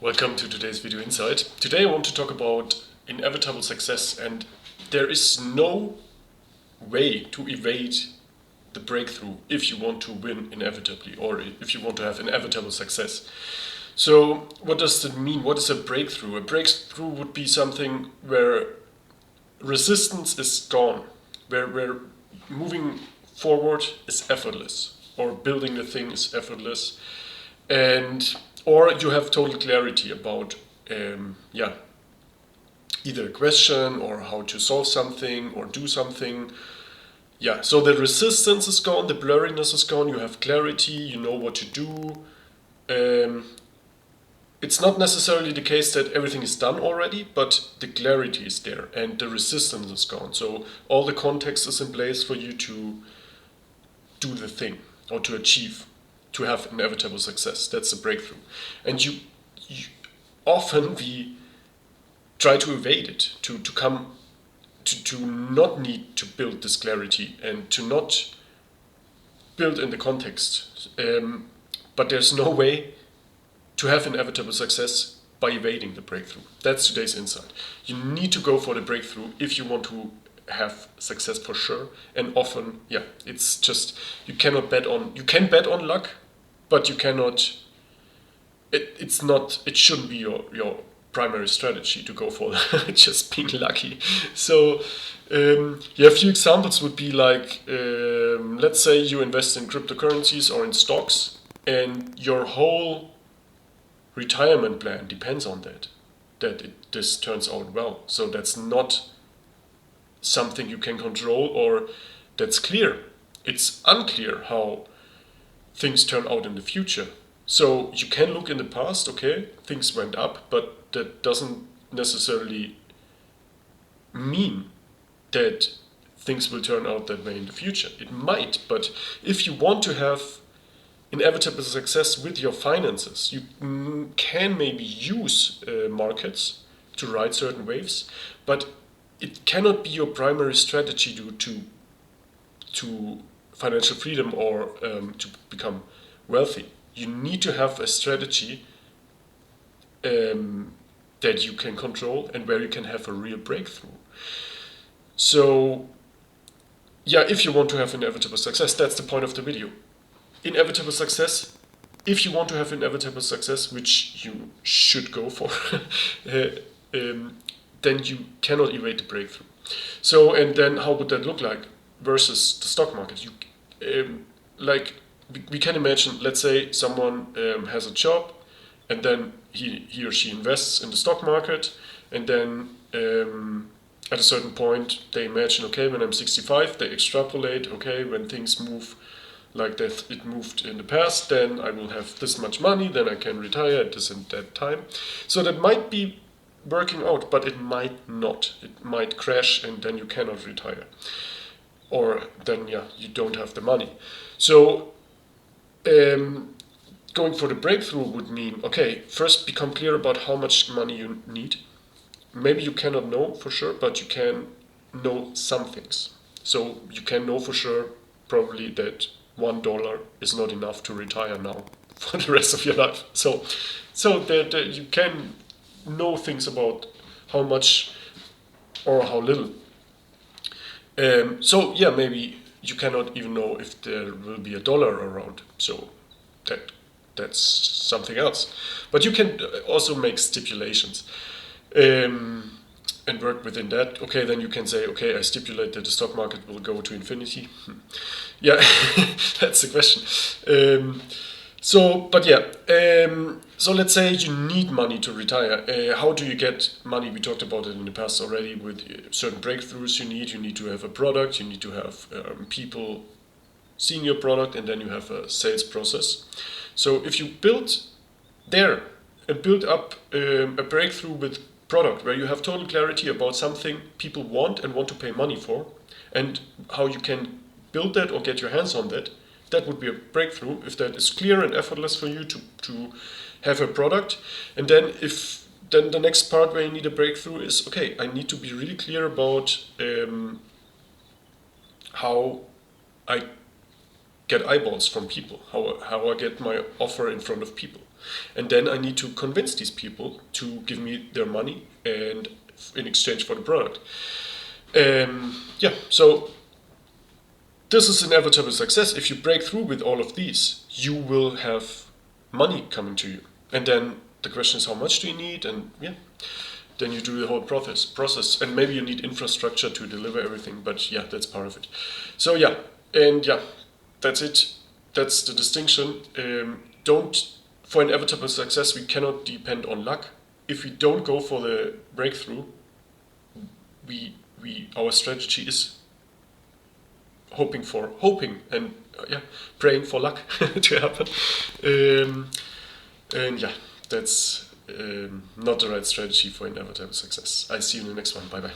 Welcome to today's video insight. Today I want to talk about inevitable success, and there is no way to evade the breakthrough if you want to win inevitably or if you want to have inevitable success. So what does that mean? What is a breakthrough? A breakthrough would be something where resistance is gone, where moving forward is effortless, or building the thing is effortless, and or you have total clarity about either a question or how to solve something or do something. So the resistance is gone, the blurriness is gone, you have clarity, you know what to do. It's not necessarily the case that everything is done already, but the clarity is there and the resistance is gone. So all the context is in place for you to do the thing or to achieve, to have inevitable success. That's a breakthrough. And you often we try to evade it, to come to not need to build this clarity and to not build in the context. But there's no way to have inevitable success by evading the breakthrough. That's today's insight. You need to go for the breakthrough if you want to have success for sure. And often, it's just you can bet on luck, but you cannot. It shouldn't be your primary strategy to go for just being lucky. So a few examples would be like, let's say you invest in cryptocurrencies or in stocks, and your whole retirement plan depends on this turns out well. So that's not something you can control or that's clear. It's unclear how things turn out in the future. So you can look in the past, okay, things went up, but that doesn't necessarily mean that things will turn out that way in the future. It might, but if you want to have inevitable success with your finances, you can maybe use markets to ride certain waves, but it cannot be your primary strategy to financial freedom or to become wealthy. You need to have a strategy that you can control and where you can have a real breakthrough. So, if you want to have inevitable success, that's the point of the video. Inevitable success, if you want to have inevitable success, which you should go for, then you cannot evade the breakthrough. So, and then how would that look like versus the stock market? We can imagine, let's say someone has a job, and then he or she invests in the stock market, and then at a certain point they imagine, okay, when I'm 65, they extrapolate, okay, when things move like that it moved in the past, then I will have this much money, then I can retire at this and that time. So that might be working out, but it might not. It might crash and then you cannot retire. Or then, you don't have the money. So going for the breakthrough would mean, okay, first become clear about how much money you need. Maybe you cannot know for sure, but you can know some things. So you can know for sure probably that $1 is not enough to retire now for the rest of your life. So that you can know things about how much or how little. Maybe you cannot even know if there will be $1 around. So that's something else. But you can also make stipulations and work within that. Okay, then you can say, okay, I stipulate that the stock market will go to infinity. That's the question. So let's say you need money to retire. How do you get money? We talked about it in the past already with certain breakthroughs you need to have a product, you need to have people seeing your product, and then you have a sales process. So if you build up a breakthrough with product where you have total clarity about something people want and want to pay money for, and how you can build that or get your hands on that, that would be a breakthrough if that is clear and effortless for you to have a product. And then the next part where you need a breakthrough is, okay, I need to be really clear about how I get eyeballs from people, how I get my offer in front of people. and then I need to convince these people to give me their money and in exchange for the product. So this is inevitable success. If you break through with all of these, you will have money coming to you. And then the question is, how much do you need? And then you do the whole process. And maybe you need infrastructure to deliver everything, but that's part of it. So that's it. That's the distinction. For inevitable success, we cannot depend on luck. If we don't go for the breakthrough, our strategy is hoping and praying for luck to happen. That's not the right strategy for inevitable success. I see you in the next one. Bye bye.